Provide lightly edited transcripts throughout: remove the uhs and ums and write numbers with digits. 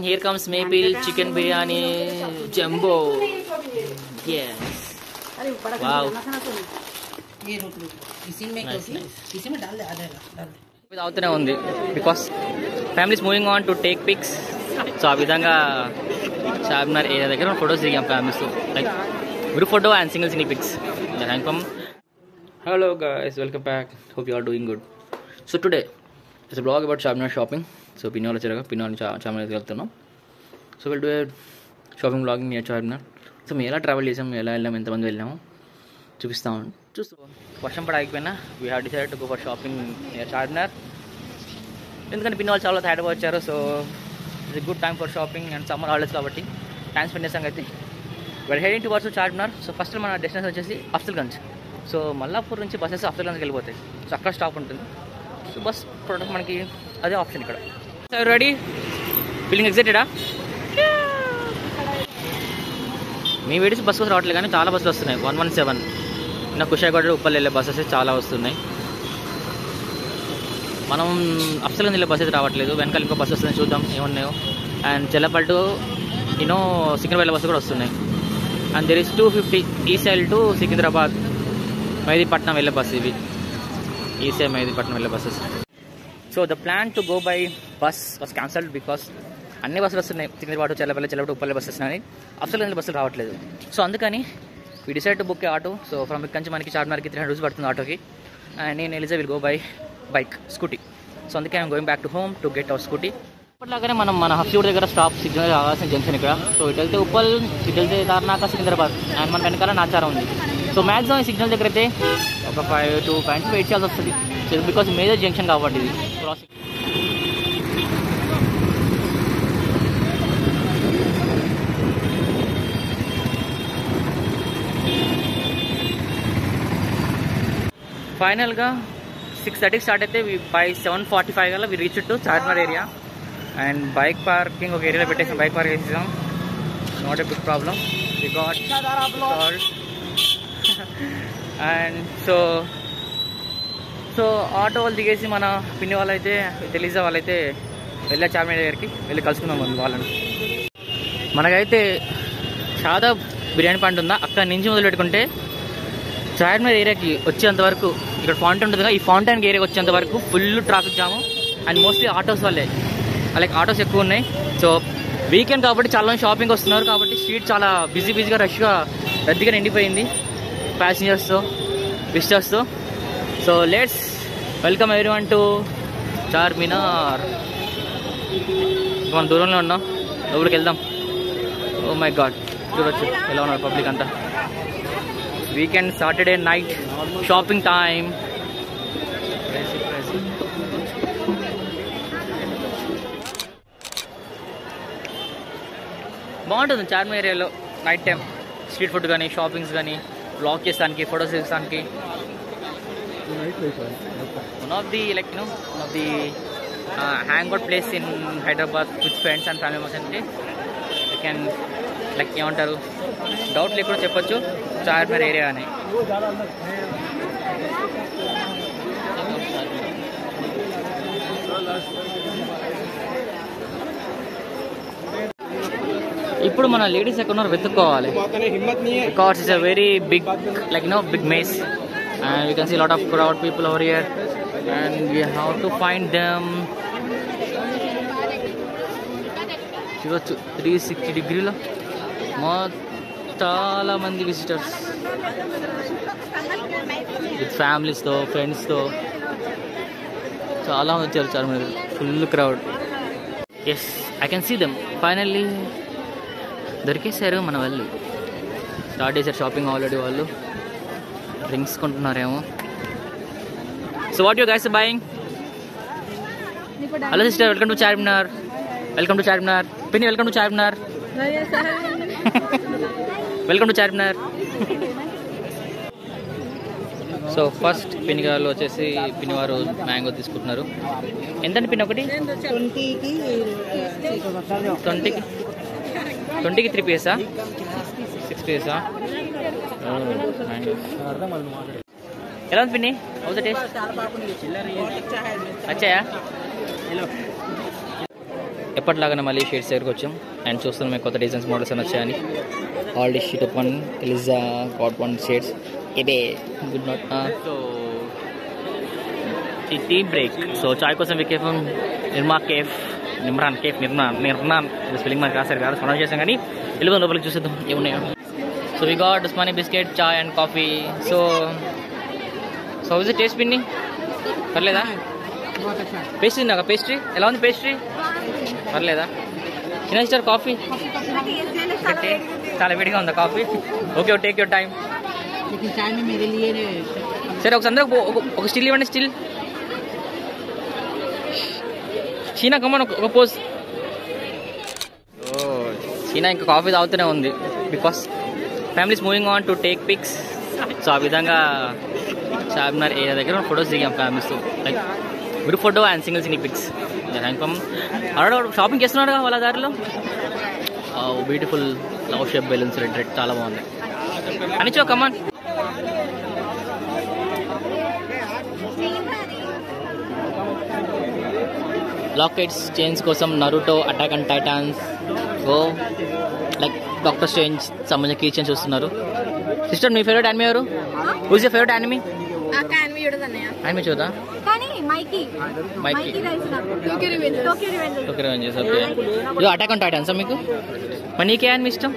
here comes Maple chicken biryani jumbo. Yes. Wow. Nice. అవుతూనే ఉంది because families moving on to take pics. So ఆ విధంగా Charminar area దగ్గర photos దిగాం families, like group photo and single pics. Hello guys, welcome back. Hope you are doing good. So today it's blog about Charminar shopping. So పిన్నోళ్ళు వచ్చారు, పిన్నోళ్ళు చార్మినార్కి వెళ్తున్నాం. So will do shopping blogging near Charminar. So మేము ఎలా travel చేసాము, ఎలా వెళ్ళాము, ఎంతమంది వెళ్ళాము చూపిస్తాము. చూస్తూ వర్షం పడ ఆగిపోయినా we have decided to go for shopping near Charminar. ఎందుకంటే పిన్నోళ్ళు చాలా హైదరాబాద్ వచ్చారు. So it's a good time for shopping and summer holidays కాబట్టి టైం స్పెండ్ చేసాం. అయితే we are heading towards Charminar. So first మన డెస్టినేషన్ వచ్చేసి అఫ్జల్గంజ్. సో మల్లాపూర్ నుంచి బస్సెస్ అఫ్జల్గంజ్కి వెళ్ళిపోతాయి. సో అక్కడ స్టాప్ ఉంటుంది. సో బస్ ప్రొడక్ట్ మనకి అదే ఆప్షన్ ఇక్కడ. సో రెడీ, ఫీలింగ్ ఎక్సైటెడా? మీ వీడియోస్ బస్ కోసం రావట్లేదు కానీ చాలా బస్సులు వస్తున్నాయి. 117 నా కుషాయిగూడ ఉప్పల్ వెళ్ళే బస్సెస్ చాలా వస్తున్నాయి. మనం అఫ్జల్గంజ్ వెళ్ళే బస్ అయితే రావట్లేదు. వెనకాల ఇంకో బస్సు వస్తుంది, చూద్దాం ఏమున్నాయో. అండ్ చెల్లపల్టు సికింద్రాబాద్ వెళ్ళే బస్సు కూడా వస్తున్నాయి. And there is 250 E C I L to Secunderabad Mehdipatnam వెళ్ళే బస్సు. ఇవి ఈసీఐ మెహదీపట్నం వెళ్ళే buses. So the plan to go by bus was cancelled because అన్ని బస్సులు వస్తున్నాయి. సికింద్రాబాద్ చెల్లపల్లి ఉప్పల్లి బస్సెస్ వస్తున్నాయి, అఫ్జల్గంజ్ బస్సులు రావట్లేదు. సో అందుకని we decide to book A auto. So from ఇక్కడ నుంచి మనకి చార్మినార్కి 300 రూపీస్ పడుతుంది ఆటోకి. అండ్ నేను Eliza will go by bike, scooty. So అందుకే I'm going back to home to get our scooty. ఇప్పటిలాగానే మనం మన హఫ్జూడ్ దగ్గర స్టాప్ సిగ్నల్ రావాల్సిన జంక్షన్ ఇక్కడ. సో ఇటు వెళ్తే ఉప్పల్, ఇటు వెళ్తే తార్నాక, సికింద్రాబాద్. అండ్ మన వెనకాల నాచారం ఉంది. సో మ్యాక్సిమం ఈ సిగ్నల్ దగ్గర అయితే ఒక 5 to 5 minutes వెయిట్ చేయాల్సి వస్తుంది. సో బికాస్ మేజర్ జంక్షన్ కాబట్టి ఇది క్రాసింగ్. ఫైనల్గా 6:30 స్టార్ట్ అయితే బై 7:45 కల్లా we reach to Charminar area. And bike parking ఒక ఏరియాలో పెట్టేసాం, బైక్ పార్క్ చేసేసాం. Not a big problem, we got solve. And so auto వాళ్ళు దిగేసి మన పిన్ని వాళ్ళైతే తెలిసే వాళ్ళైతే వెళ్ళే చార్మినార్ దగ్గరికి వెళ్ళి కలుసుకుందాం వాళ్ళని. మనకైతే షాదా బిర్యానీ పాయింట్ ఉందా, అక్కడ నుంచి మొదలు పెట్టుకుంటే చార్మినార్ ఏరియాకి వచ్చేంత వరకు, ఇక్కడ ఫౌంటైన్ ఉంటుంది కదా, ఈ ఫౌంటైన్ ఏరియాకి వచ్చేంత వరకు full traffic jamun. And mostly autos వల్లే, లైక్ ఆటోస్ ఎక్కువ ఉన్నాయి. సో వీకెండ్ కాబట్టి చాలా మంది షాపింగ్ వస్తున్నారు కాబట్టి స్ట్రీట్ చాలా బిజీగా రష్గా రద్దీగా నిండిపోయింది ప్యాసింజర్స్తో, విజిటర్స్తో. So let's welcome everyone to Charminar. మనం దూరంలో ఉన్నాం, లోపలికి వెళ్దాం. ఓ మై గాడ్, చూడొచ్చు ఎలా ఉన్నారు పబ్లిక్ అంతా. Weekend Saturday night shopping time. బాగుంటుంది చార్మినార్ ఏరియాలో నైట్ టైం. స్ట్రీట్ ఫుడ్ కానీ, షాపింగ్స్ కానీ, బ్లాగ్ చేస్తానికి, ఫొటోస్ తీసుకోవడానికి. One of the hang out place in Hyderabad with friends and family members అంటే యూ కెన్ లైక్ ఏమంటారు, డౌట్ లేకుండా చెప్పొచ్చు చార్మినార్ ఏరియా అని. ఇప్పుడు మన లేడీస్ ఎక్కడున్నారు వెతుక్కోవాలి. Because it's a very big big maze and we can see a lot of crowd people over here and we have to find them. చూడొచ్చు 360 degrees చాలా మంది విజిటర్స్ విత్ ఫ్యామిలీస్తో, ఫ్రెండ్స్తో చాలా మంది వచ్చారు Charminar. Full crowd. Yes, I can see them. Finally దొరికేశారు మన వాళ్ళు. స్టార్ట్ చేశారు షాపింగ్ ఆల్రెడీ. వాళ్ళు డ్రింక్స్ కొంటున్నారేమో. So what you guys buying? Hello sister, welcome to Charminar. Welcome to Charminar. పిన్ని, welcome to Charminar. Welcome to Charminar. So first పిన్ని గారు వచ్చేసి పిన్నివారు మ్యాంగో తీసుకుంటున్నారు. ఎంతండి పిన్ని? ఒకటి 20కి 3 పీసా, 6 పీసా? ఎలా ఉంది పిన్ని? How the taste? అచ్చాయా? ఎప్పటిలాగానే మళ్ళీ షేడ్స్ దగ్గరకు వచ్చాం అండ్ చూస్తున్నాం మేము కొత్త డిజైన్స్ మోడల్స్ అని వచ్చాయని. Already sheet one Eliza got one shades ఇదే గుడ్ నాట్. సో ఈ టీ బ్రేక్. సో చాయ్ కోసం వికేఫ్ నిర్మాన్ స్పెల్లింగ్ మనకి రాశారు కదా, ప్రొనౌన్స్ చేసాం కానీ వెళ్ళిపోయిన లోపలికి చూసేద్దాం ఏమున్నాయో. So we got Osmania biscuit, chai and coffee. So is it taste పిన్ని పర్లేదా? పేస్ట్రీ నాకు పేస్ట్రీ ఎలా ఉంది? పేస్ట్రీ పర్లేదా? చిన్న సిస్టర్ కాఫీ చాలా వేడిగా ఉందా coffee? Okay take your time. సరే ఒకసారి అందరూ ఒక స్టిల్ ఇవ్వండి. స్టిల్ చీనా కమ్మని ఒక పోజ్. చీనా ఇంకా కాఫీ తాగుతూనే ఉంది because families moving on to take pics. So ఆ విధంగా చార్మినార్ ఏరియా దగ్గర ఫొటోస్ దిగాం ఫ్యామిలీస్తో, like group photo and single pics. Already shopping చేస్తున్నాడు వాళ్ళ దారిలో. Beautiful love shape balloons red చాలా బాగున్నాయి. అనిచో కమాన్. లాకెట్స్ చైన్స్ కోసం Naruto, attack and titans, like doctor strange సంబంధించిన కీ చైన్స్ చూస్తున్నారు. సిస్టర్ మీ ఫేవరెట్ యానిమే ఎవరు? Whose your favourite anime? Anime చూద్దా? టోక్యో అటాక్ అండ్ టైటాన్స్ మీకు? మరి నీకే యానిమే ఇష్టం?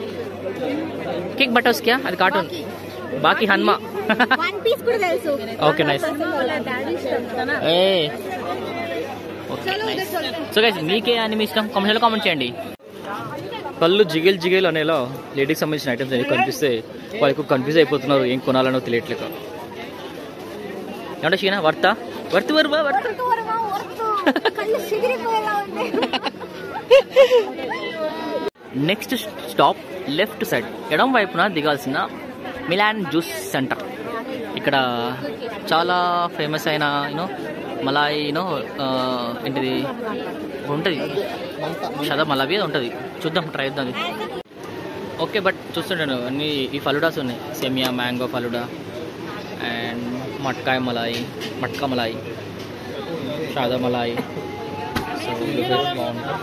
కిక్ బటర్స్ క్యా అది cartoon, Baki Hanma. Okay nice. So guys మీకే యానిమే ఇష్టం? కామెంట్స్లో కామెంట్ చేయండి. కళ్ళు జిగేల్ అనేలా లేడీకి సంబంధించిన ఐటమ్స్ అన్ని కనిపిస్తే వాళ్ళకు కన్ఫ్యూజ్ అయిపోతున్నారు, ఏం కొనాలనో తెలియట్లేక. ఏమంటే షీనా వర్త నెక్స్ట్ స్టాప్ లెఫ్ట్ సైడ్ ఎడం వైపున దిగాల్సిన మిలాన్ జ్యూస్ సెంటర్. ఇక్కడ చాలా ఫేమస్ అయిన మలాయి ఏంటిది ఉంటుంది, షదా మలాబీ అది ఉంటుంది. చూద్దాం, ట్రై చేద్దాం అది. ఓకే బట్ చూస్తుంటాను అన్ని ఈ ఫలుడాస్ ఉన్నాయి, సేమియా మ్యాంగో ఫలుడా అండ్ మట్కా మలాయి, షాదా మలాయి. సో బాగుంటుంది.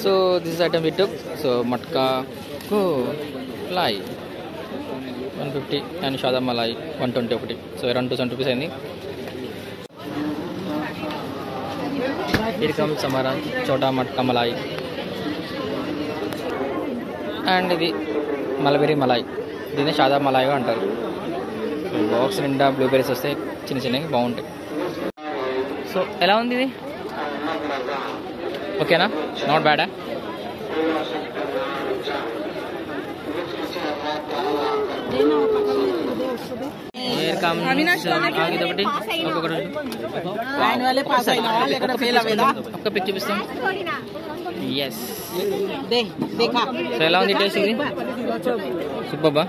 So this item we took. So మట్కాకు మలాయి 150 అండ్ షాదా మలాయి 120 ఒకటి. సో అరౌండ్ 270 రూపీస్ అయింది. ఇరకం సమరా చోటా మట్కా మలాయి అండ్ ఇది మలబెరీ మలాయి, దీన్ని షాదా మలాయిగా అంటారు. బాక్స్ నిండా బ్లూబెర్రీస్ వస్తాయి, చిన్నవి బాగుంటాయి. సో ఎలా ఉంది ఇది? ఓకేనా? నాట్ బ్యాడా? ఒక్క పిక్ చూపిస్తాం. ఎస్. సో ఎలా ఉంది టేస్ట్ ఇది? సూపర్ బా,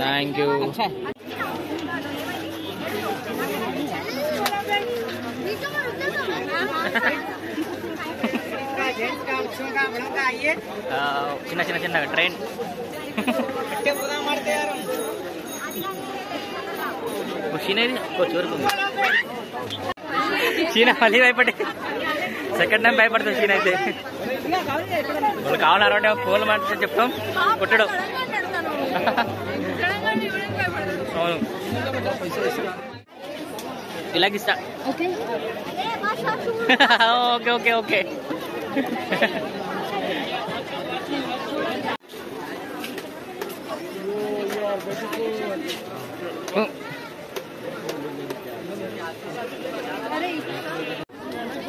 థ్యాంక్ యూ. చిన్న ట్రైన్ చీనా మళ్ళీ భయపడి సెకండ్ టైం భయపడుతుంది. చీనా అయితే వాళ్ళు కావాలంటే ఫోన్లు మాట్లాడి చెప్తాం, కొట్టడం. అవును ఇలాగిస్తా. Okay okay okay.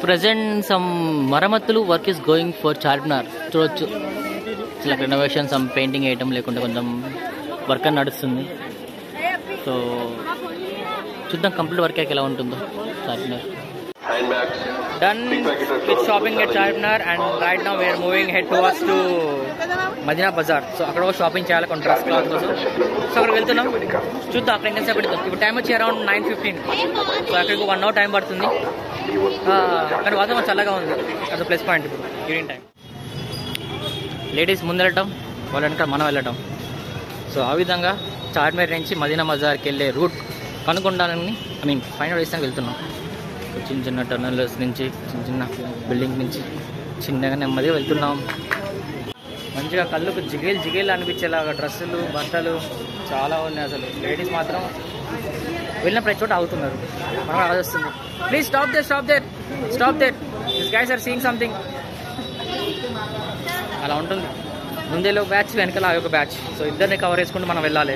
Present some మరమ్మతులు work is going for Charminar. చూడొచ్చు ఇలా రెనోవేషన్, సమ్ పెయింటింగ్ వేయటం, లేకుంటే కొంచెం వర్క్ అని నడుస్తుంది. సో చూద్దాం కంప్లీట్ వర్క్ ఎలా ఉంటుందో. Charminar done with shopping at Charminar and right now we are moving head towards to Madina Bazaar. So అక్కడ షాపింగ్ చేయాలి కొన్ని డ్రెస్ క్లాత్ కోసం. సో అక్కడ వెళ్తున్నాం, చూద్దాం అక్కడ ఇంకా పెడతాం. ఇప్పుడు టైం వచ్చి అరౌండ్ 9:15. సో అక్కడికి 1 hour టైం పడుతుంది. కానీ వాతావరణం చల్లగా ఉంది, అది ప్లస్ పాయింట్. ఇప్పుడు ఈవినింగ్ టైం లేడీస్ ముందు వెళ్ళటం, వాళ్ళ వెనక మనం వెళ్ళటం. సో ఆ విధంగా చార్మినార్ నుంచి మదీనా బజార్కి వెళ్ళే రూట్ కనుగొండాలని ఫైండ్ అవుట్ చేస్తానికి వెళ్తున్నాం. చిన్న చిన్న టర్నల్స్ నుంచి చిన్న బిల్డింగ్ నుంచి చిన్నగా నెమ్మదిగా వెళ్తున్నాం. మంచిగా కళ్ళకు జిగేలు అనిపించేలాగా డ్రెస్సులు బట్టలు చాలా ఉన్నాయి. అసలు లేడీస్ మాత్రం వెళ్ళిన ప్రతి చోట ఆగుతున్నారు. మనం ఆలోచిస్తుంది, please stop there this guys are seeing something. అలా ఉంటుంది. ముందేలో బ్యాచ్ వెనకాల ఒక బ్యాచ్. సో ఇద్దరిని కవర్ చేసుకుంటూ మనం వెళ్ళాలి.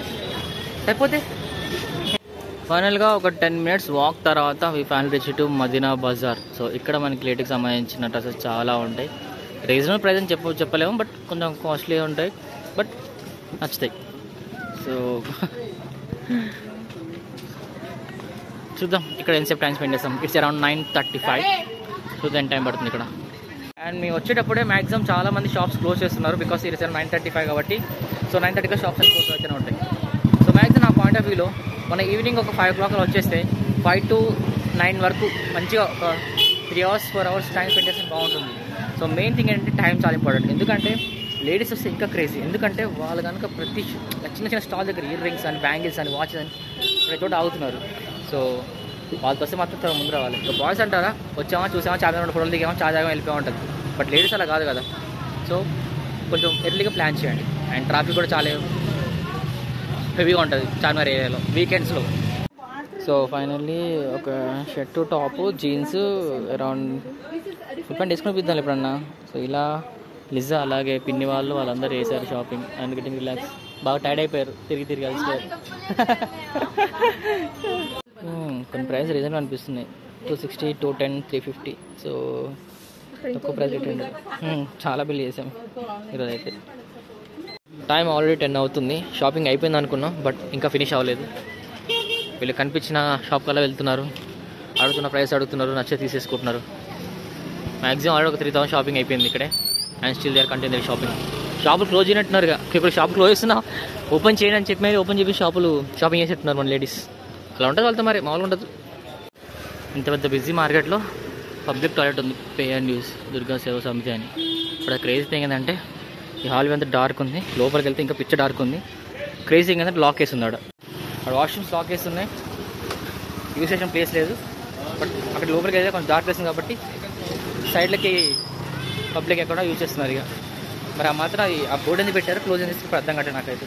అయిపోతే ఫైనల్గా ఒక 10 minutes వాక్ తర్వాత we final reach to Madina Bazaar. So ఇక్కడ మనకి లేడీకి సంబంధించిన డ్రెస్సెస్ చాలా ఉంటాయి. రీజనబుల్ ప్రైస్ అని చెప్పలేము, బట్ కొంచెం కాస్ట్లీ ఉంటాయి, బట్ నచ్చుతాయి. సో చూద్దాం ఇక్కడ ఎంతసేపు టైం స్పెండ్ చేస్తాం. It's around 9:35. చూద్దాం ఎంత టైం పడుతుంది ఇక్కడ. అండ్ మేము వచ్చేటప్పుడే మ్యాక్సిమం చాలా మంది షాప్స్ క్లోజ్ చేస్తున్నారు. బికాస్ ఇట్స్ 9:35 కాబట్టి. సో 9:30 షాప్స్ అని క్లోజ్ అవుతూనే ఉంటాయి. సో మ్యాక్సిమం నా పాయింట్ ఆఫ్ వ్యూలో మన ఈవినింగ్ ఒక 5 o'clock వచ్చేస్తే 5 to 9 వరకు మంచిగా ఒక 3 hours 4 hours టైం స్పెండ్ చేస్తే బాగుంటుంది. సో మెయిన్ థింగ్ ఏంటంటే టైం చాలా ఇంపార్టెంట్. ఎందుకంటే లేడీస్ వస్తే ఇంకా క్రేజీ. ఎందుకంటే వాళ్ళు కనుక ప్రతి చిన్న స్టాల్ దగ్గర ఇయర్ రింగ్స్ అని బ్యాంగిల్స్ అని వాచెస్ అని ప్రతి చోట ఆగుతున్నారు. సో వాళ్ళకి వస్తే మాత్రం ముందు రావాలి. సో బాయ్స్ అంటారా, వచ్చామా చూసామా చాలా 2 ఫోటోలు దిగామా చాలా జాగా వెళ్ళిపోయి ఉంటుంది. బట్ లేడీస్ అలా కాదు కదా. సో కొంచెం ఎర్లీగా ప్లాన్ చేయండి. అండ్ ట్రాఫిక్ కూడా చాలా హెవీగా ఉంటుంది చార్మినార్ ఏరియాలో వీకెండ్స్లో. సో ఫైనల్లీ ఒక shirt top jeans around full pant వేసుకుని పిద్దాం ఎప్పుడన్నా. సో ఇలా లిజా అలాగే పిన్ని వాళ్ళందరూ వేసారు షాపింగ్ అండ్ గెటింగ్ రిలాక్స్. బాగా టైర్డ్ అయిపోయారు తిరిగి కలిసిపోయారు. కొన్ని ప్రైస్ రీజన్గా అనిపిస్తున్నాయి. 260, 210, 350. సో తక్కువ ప్రైస్ పెట్టండి. చాలా బిల్ చేసాం ఈరోజు అయితే. టైం ఆల్రెడీ 10 అవుతుంది. షాపింగ్ అయిపోయింది అనుకున్నాం, బట్ ఇంకా ఫినిష్ అవ్వలేదు. వీళ్ళు కనిపించిన షాప్ కల్లా వెళ్తున్నారు, అడుగుతున్న ప్రైస్ అడుగుతున్నారు, నచ్చే తీసేసుకుంటున్నారు. మ్యాక్సిమం ఆల్రెడీ ఒక 3,000 షాపింగ్ అయిపోయింది ఇక్కడే. And still there continue shopping. షాపులు క్లోజ్ చేయనట్టున్నారుగా. ఇప్పుడు షాప్ క్లోజ్ చేస్తున్నా ఓపెన్ చేయండి అని చెప్పి ఓపెన్ చేసి షాపింగ్ చేసేట్టున్నారు మన లేడీస్. అలా ఉంటుంది వాళ్ళతో, మరి మామూలుగా ఉండదు. ఇంత పెద్ద బిజీ మార్కెట్లో పబ్లిక్ టాయిలెట్ ఉంది, పే అండ్ యూస్ దుర్గా సేవ సమితి అని. ఇక్కడ క్రేజీ థింగ్ ఏంటంటే ఈ హాల్ అంతా డార్క్ ఉంది, లోపలికి వెళ్తే ఇంకా పిచ్చ డార్క్ ఉంది. క్రేజీ థింగ్ ఏంటంటే లాక్ వేసి ఉంది అక్కడ వాష్రూమ్స్ లాక్ వేసి ఉన్నాయి. యూస్ చేసిన ప్లేస్ లేదు. బట్ అక్కడ లోపలికి వెళ్తే కొంచెం డార్క్ వేస్తుంది కాబట్టి సైడ్లకి పబ్లిక్ ఎక్కడ యూజ్ చేస్తున్నారు. ఇక మరి ఆ మాత్రం ఆ బోర్డు ఎందుకు పెట్టారు, క్లోజ్ ఎందుకు ఇప్పుడు అర్థం కట్టారు నాకైతే.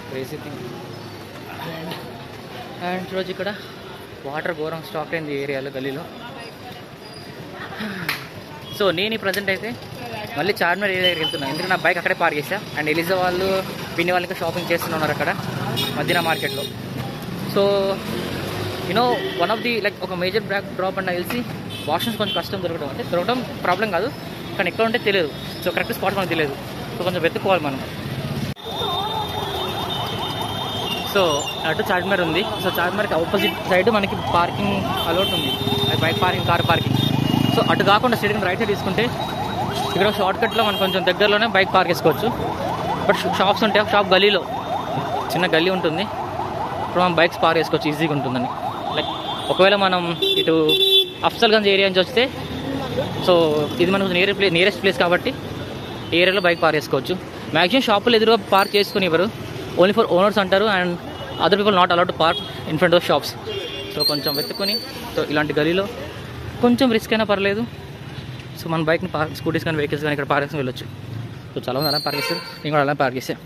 Crazy thing. అండ్ ఈరోజు ఇక్కడ వాటర్ ఘోరం స్టాక్ అయింది ఏరియాలో గల్లీలో. సో నేను ఈ ప్రజెంట్ అయితే మళ్ళీ చార్మినార్ ఏరియా దగ్గరికి వెళ్తున్నాను. ఎందుకంటే నా బైక్ అక్కడే పార్క్ చేసా. అండ్ ఎలిజా వాళ్ళు పిన్ని వాళ్ళకి షాపింగ్ చేస్తున్నారు అక్కడ మదీనా మార్కెట్లో. So you know one of the like ఒక మేజర్ డ్రాప్ అని తెలిసి వాష్రూమ్స్ కొంచెం కష్టం దొరకడం ప్రాబ్లం కాదు, కానీ ఎక్కడ ఉంటే తెలియదు. సో కరెక్ట్ స్పాట్ మనకు తెలియదు. సో కొంచెం వెతుక్కోవాలి మనం. సో అటు చార్మినార్ ఉంది. సో చార్మినార్కి ఆపోజిట్ సైడ్ మనకి పార్కింగ్ అలౌట్ ఉంది, అది bike parking, car parking. So అటు కాకుండా స్ట్రెయిట్గా రైట్ సైడ్ తీసుకుంటే ఇక్కడ షార్ట్కట్లో మనం కొంచెం దగ్గరలోనే బైక్ పార్క్ చేసుకోవచ్చు. బట్ షాప్స్ ఉంటాయి, షాప్ గల్లీలో చిన్న గల్లీ ఉంటుంది. ఇప్పుడు మనం బైక్స్ పార్క్ చేసుకోవచ్చు, ఈజీగా ఉంటుందని. లైక్ ఒకవేళ మనం ఇటు అఫ్జల్గంజ్ ఏరియా నుంచి వస్తే, సో ఇది మనకు నియరెస్ట్ ప్లేస్ కాబట్టి ఈ ఏరియాలో బైక్ పార్క్ చేసుకోవచ్చు. మ్యాక్సిమం షాపులు ఎదురుగా పార్క్ చేసుకుని ఇవ్వరు, ఓన్లీ ఫర్ ఓనర్స్ అంటారు. And other people not allowed to park in front of shops. So కొంచెం వెతుక్కొని, సో ఇలాంటి గలీలో కొంచెం రిస్క్ అయినా పర్లేదు. సో మన బైక్ని స్కూటీస్ కానీ వెహికల్స్ కానీ ఇక్కడ పార్క్ చేసుకుని వెళ్ళొచ్చు. సో చాలా మంది అలా పార్క్ చేస్తారు, నేను కూడా అలా పార్క్ చేసాను.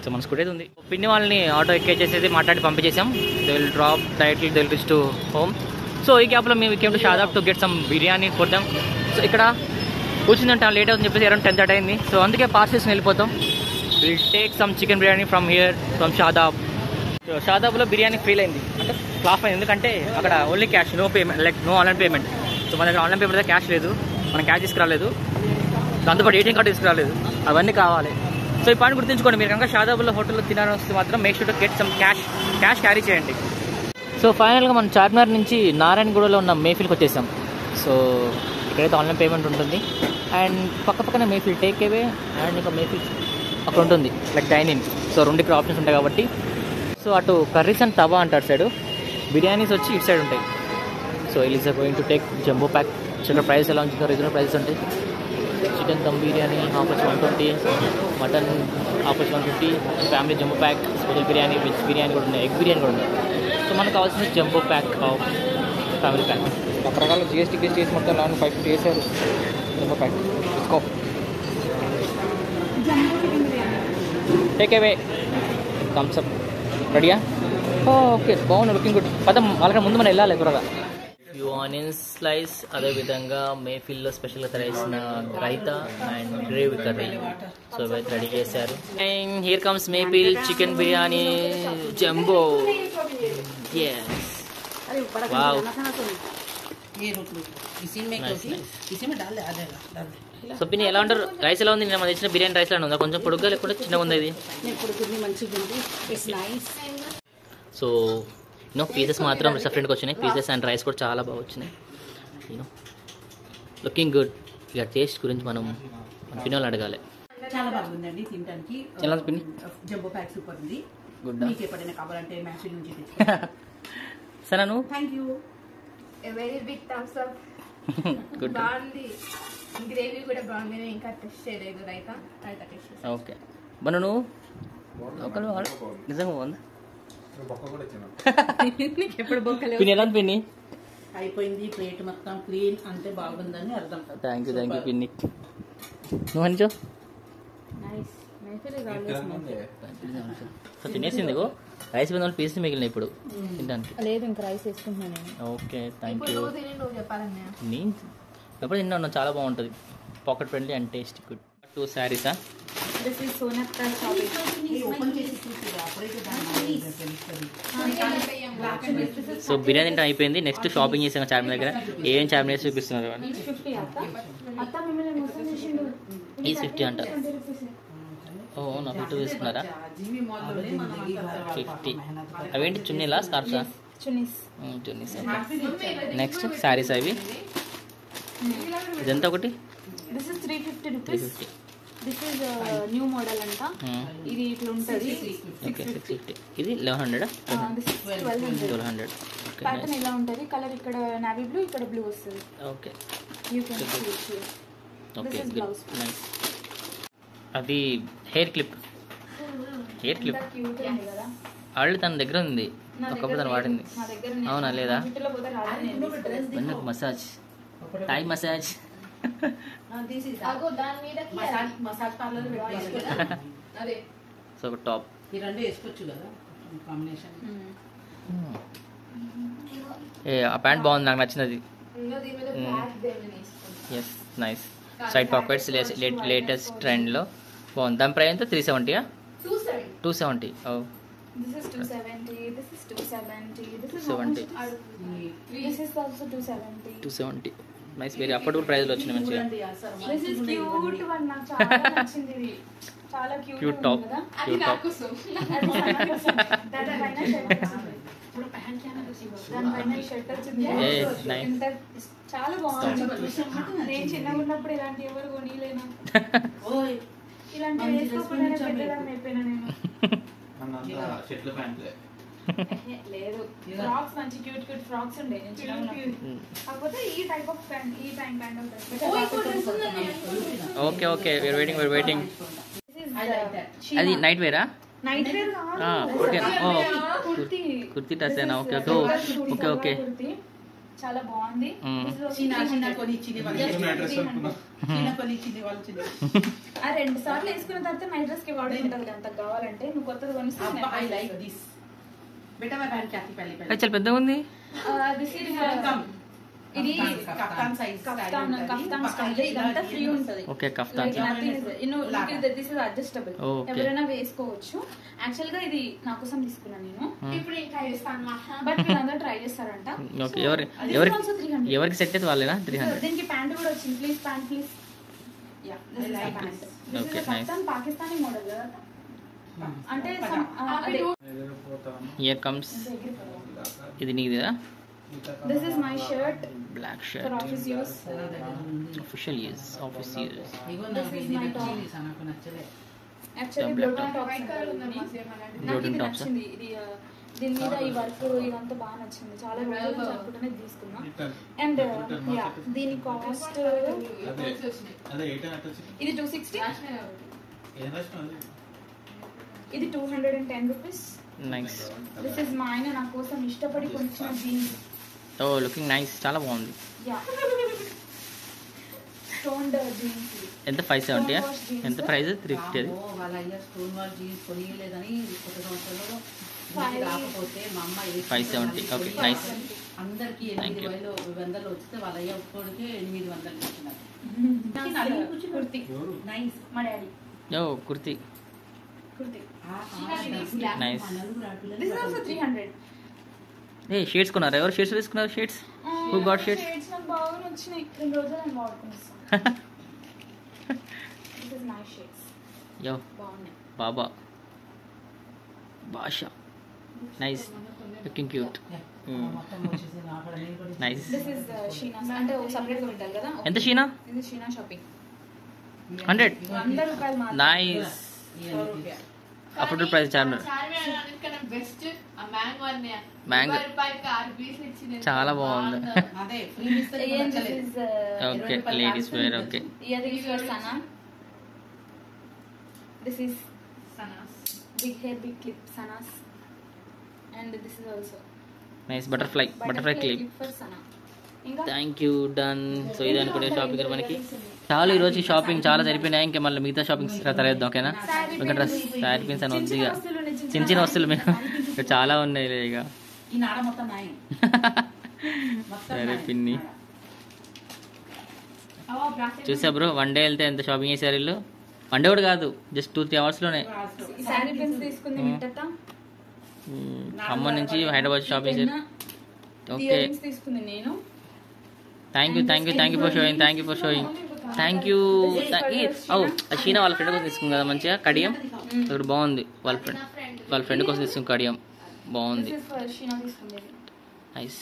సో మన స్కూటీ అయితే ఉంది. పిన్ని వాళ్ళని ఆటో ఎక్కేసేసి మాట్లాడి పంపించేసాం. They will drop directly they will reach to home. So ఈ గ్యాప్లో మేము came to Shadab to get some biryani for them. So ఇక్కడ కూర్చుందంటే లేట్ అవుతుందని చెప్పేసి అరౌండ్ 10:30 అయింది. సో అందుకే పార్క్ చేసుకుని వెళ్ళిపోతాం. Will take some chicken biryani from here from Shadab. So షాదాబ్లో బిర్యానీ ఫెయిల్ అయింది, అంటే ఫ్లాప్ అయింది. ఎందుకంటే అక్కడ only cash, no payment, like no online payment. So మన దగ్గర ఆన్లైన్ పేమెంట్ అయితే క్యాష్ లేదు, మనం క్యాష్ తీసుకురాలేదు, దాంతోపాటు ఏటీఎం కార్డు తీసుకురాలేదు, అవన్నీ కావాలి. సో ఈ పాయింట్ గుర్తుంచుకోండి. మీరు కనుక షాదాబ్లో హోటల్లో తినాలని వస్తే మాత్రం make sure to get some cash carry చేయండి. సో ఫైనల్గా మనం చార్మినార్ నుంచి నారాయణగూడలో ఉన్న మేఫిల్కి వచ్చేసాం. సో ఇక్కడైతే ఆన్లైన్ పేమెంట్ ఉంటుంది. అండ్ పక్కనే మేఫిల్ టేక్ అవే అండ్ ఇంకా మేఫిల్ అక్కడ ఉంటుంది లైక్ డైన్ ఇన్. సో రెండు ఇక్కడ ఆప్షన్స్ ఉంటాయి కాబట్టి. సో అటు కర్రీస్ అండ్ తవా అంటారు సైడ్, బిర్యానీస్ వచ్చి ఇటు సైడ్ ఉంటాయి. So it is going to take jumbo pack. చిన్న ప్రైస్ ఎలా ఉంటుంది, రీజనబుల్ ప్రైసెస్ ఉంటాయి. చికెన్ దమ్ బిర్యానీ హాఫ్ వచ్చి 120, మటన్ హాఫ్ వచ్చి 150, family jumbo pack, special biryani, veg biryani కూడా ఉన్నాయి, ఎగ్ బిర్యానీ కూడా ఉన్నాయి. సో మనకు కావాల్సిన jumbo pack of family pack రకరకాల జిఎస్టీ మొత్తం 550 వేసారు జంబో ప్యాక్ తీసుకో టేక్ అవే థమ్స్ అప్ రెడీయా ఓకే బాగుంది లుకింగ్ గుడ్ పద వాళ్ళకంటే ముందు మనం వెళ్ళాలి త్వరగా యూ ఆనియన్స్ స్లైస్ అదేవిధంగా మేఫిల్లో స్పెషల్గా తయారు చేసిన raita and gravy curry so ఇవైతే రెడీ చేశారు and here comes Mehfil chicken biryani jumbo wow so పిన్ని ఎలా ఉంటారు రైస్ ఎలా ఉంది నేను తెచ్చిన బిర్యానీ రైస్ లాగా ఉందా కొంచెం పొడుగ్గా లేకుండా చిన్నగా ఉంది ఇది సో యూనో పీసెస్ మాత్రం డిఫరెంట్గా వచ్చినాయి పీసెస్ అండ్ రైస్ కూడా చాలా బాగా వచ్చినాయి యూనో లుకింగ్ గుడ్ ఇక టేస్ట్ గురించి మనం పిన్ని వాళ్ళు అడగాలి చాలా బాగుందండి తినడానికి ఎలా పిన్ని జంబో ప్యాక్ సూపర్ ఉంది గుడ్ మీకు ఎప్పుడైనా కావాలంటే మ్యాక్సిల్ నుంచి సరే నువ్వు thank you A very big thumbs up. Good బాగుంది గ్రేవీ కూడా బాగుంది నేను ఇంకా టెస్ట్ చేయలేదు రైతా టెస్ట్ చేస్తాను ఓకే మన నువ్వు ఒకళ్ళు నిజంగా బాగుందా ఎప్పుడు బొక్కలు పిన్ని ఎలా ఉంది పిన్ని అయిపోయింది ప్లేట్ మొత్తం క్లీన్ అంతే బాగుందని అర్థం థ్యాంక్ యూ పిన్ని నువ్వు అంచో నైస్ సో తినేసింది రైస్ మీద పీసెస్ మిగిలిన ఇప్పుడు తినడానికి లేదు ఇంకా రైస్ వేసుకుంటున్నాను నేను ఓకే థ్యాంక్ యూ నువ్వు చెప్పాలన్నా నేను ఎప్పుడు తిన్నాను చాలా బాగుంటుంది pocket friendly and taste good 2 శారీసా దిస్ ఇస్ సోనత్తా షాపింగ్ ఓపెన్ చేసి చూసి అప్పుడైతే దాని తెలుస్తుంది సో బిర్యానీ తింటే అయిపోయింది నెక్స్ట్ షాపింగ్ చేసాం చార్మినార్ దగ్గర ఏం చార్మినార్ చూపిస్తున్నారు వాళ్ళు 50 అత్త మిమ్మల్ని మోసం చేసిండు ఈ 50 అంట ఓ నా 50 తీసుకున్నారా 50 అవేంటి చున్నీలా స్కార్ఫ్సా చున్నీస్ చున్నీస్ నెక్స్ట్ శారీస్ అవి ఇదంతా ఒకటి this is 350 rupees 350 this is new model అంట ఇది ఇట్లా ఉంటుంది ఓకే 650 ఇది 1100 దిస్ ఇస్ 1200 ఓకే ప్యాటర్న్ ఇలా ఉంటుంది కలర్ ఇక్కడ నావీ బ్లూ ఇక్కడ బ్లూ వస్తుంది okay you can see okay this is blouse nice అది హెయిర్ క్లిప్ క్యూట్ ఉంది కదా ఆల్రెడీ తన దగ్గర ఉంది ఒకప్పుడు తను వాడింది నా దగ్గర అవునా లేదా ఇంట్లో పోతే రాదు నేను వెన్నకు మసాజ్ థాయ్ మసాజ్ అగో దాని మీద మసాజ్ పార్లర్ అదే సో ఒక టాప్ ఈ రెండు వేసుకోవచ్చు కదా కాంబినేషన్ ఏ ఆ ప్యాంట్ బాగుంది నాకు నచ్చినది దీని మీద బ్లాక్ దేమని వేసుకుంటా yes nice side pockets latest ట్రెండ్లో బాగుంది దాని ప్రైస్ ఎంత 370 270 ఓ This is 270. This is 270. This is 270. This is also 270. 270 nice very affordable ప్రైస్లో వచ్చినాయి మంచిగా This is cute one. నాకు చాలా నచ్చింది ఇది. చాలా cute cute top cute top దానిపైన షర్ట్ వచ్చింది ఏ నైస్ ఇంత చాలా బాగుంది నేను చిన్నగా ఉన్నప్పుడు ఇలాంటి ఎవరు కొనిలేను ఇలాంటి వేసుకోకుండా పెద్దదాన్ని అయిపోయినా నేను లేదు ఫ్రాక్స్ మంచి క్యూట్ క్యూట్ ఫ్రాక్స్ ఉండే నేను చిన్నగా కాకపోతే ఈ టైప్ ఆఫ్ ప్యాంట్ ఈ time pant okay okay wear waiting అది నైట్ వేరా నైట్ వేర్ ఓకే ఓ కుర్తీ కుర్తీ డ్రెస్సేనా ఓకే ఓకే ఓకే చాలా బాగుంది ఆ 2 సార్లు వేసుకున్న తర్వాత నైట్ డ్రెస్ కి వాడి ఉంటుంది అంత కావాలంటే నువ్వు కొత్తది కొనిస్తే చాలా పెద్దగా ఉంది ఇది కఫ్తాన్ స్టైల్ ఇదంతా ఫ్రీ ఉంటది okay kaftan this is adjustable ఎవరైనా వేసుకోవచ్చు యాక్చువల్ గా ఇది నా కోసం తీసుకున్నాను నేను ఇప్పుడు ట్రై చేస్తాను బట్ వీళ్ళందరూ ట్రై చేస్తారంట ఓకే ఎవరికి సెట్ అయితే వాళ్ళేనా 300 దీనికి ప్యాంట్ కూడా వచ్చింది please pant please Pakistani model కదా అంటే హియర్ కమ్స్ ఇది నీదిదా This is my shirt. Black shirt. For office use. Official use. Office use. This is my top. Actually, bloated tops. Bloated tops. దీని మీద ఈ వర్క్ ఇదంతా బాగా నచ్చింది చాలా రోజుల నుంచి అనుకుంటూనే తీసుకున్నా అండ్ యా దీని కాస్ట్ ఇది 260 ఇది 210 రూపీస్ నైస్. దిస్ ఇస్ మా ఆయన నా కోసం ఇష్టపడి కొనిచ్చిన జీన్స్. ఓ లుకింగ్ నైస్, చాలా బాగుంది. Yeah stoned jeans. ఎంత 570? ఎంత ప్రైస్? 350 అది. వాళ్ళ అయ్యా స్టోన్ వాల్ జీన్స్ కొనియలేదని కొత్త సంవత్సరంలో రాకపోతే మా అమ్మ 570. Okay nice. అందరికి 8,100 వస్తే వాళ్ళ అయ్య ఒక్కడికి 800 ఇచ్చినారు. కుర్తి నైస్. మా డాడీ యో kurti nice. This is also 300. ఏ షేడ్స్ కొన్నారా? ఎవరు షేడ్స్ తీసుకున్నారు? Shades who got shades? Shades నాకు బాగా నచ్చినాయి. 2 రోజులు నేను వాడుకున్నాను. This is nice shades. యో బాగున్నాయి. బాబా భాష nice, looking cute. Nice. This is Sheena అంటే సెపరేట్ గా ఉంటారు కదా. ఎంత షీనా? ఇది షీనా షాపింగ్ 100 రూపాయలు మాత్రం. నైస్. అప్పుడు ప్రైస్ చాలా మ్యాంగో చాలా బాగుంది. Okay ladies wear. Okay ear rings for Sana. This is Sana's big hair big clip Sana's and this is also nice butterfly clip for Sana. ఇంకా థ్యాంక్ యూ డన్. సో ఇది అనుకునే షాపింగ్ మనకి చాలా. ఈరోజు షాపింగ్ చాలా సరిపోయినాయి. ఇంకా మళ్ళీ మిగతా షాపింగ్స్ తరగద్దాం ఓకేనా? ఇంకా డ్రెస్ శారీ పిన్స్ అని వద్దు. ఇక చిన్న చిన్న వస్తువులు మీకు చాలా ఉన్నాయి ఇక. సరే పిన్ని చూసా బ్రో. 1 డే వెళ్తే ఎంత షాపింగ్ చేశారు వీళ్ళు? 1 డే కూడా కాదు, జస్ట్ 2-3 అవర్స్లోనే. శారీ పిన్స్ తీసుకుంది మిట్టత. ఖమ్మం నుంచి హైదరాబాద్ షాపింగ్ చేశారు. ఓకే ఇయర్ రింగ్స్ తీసుకుంది నేను. Thank you for showing. Thank you. Sheena వాళ్ళ ఫ్రెండ్ కోసం తీసుకుంది కదా మంచిగా కడియం. ఇక్కడ బాగుంది. వాళ్ళ ఫ్రెండ్ కోసం తీసుకుని కడియం బాగుంది. షీనా తీసుకుంది. నైస్.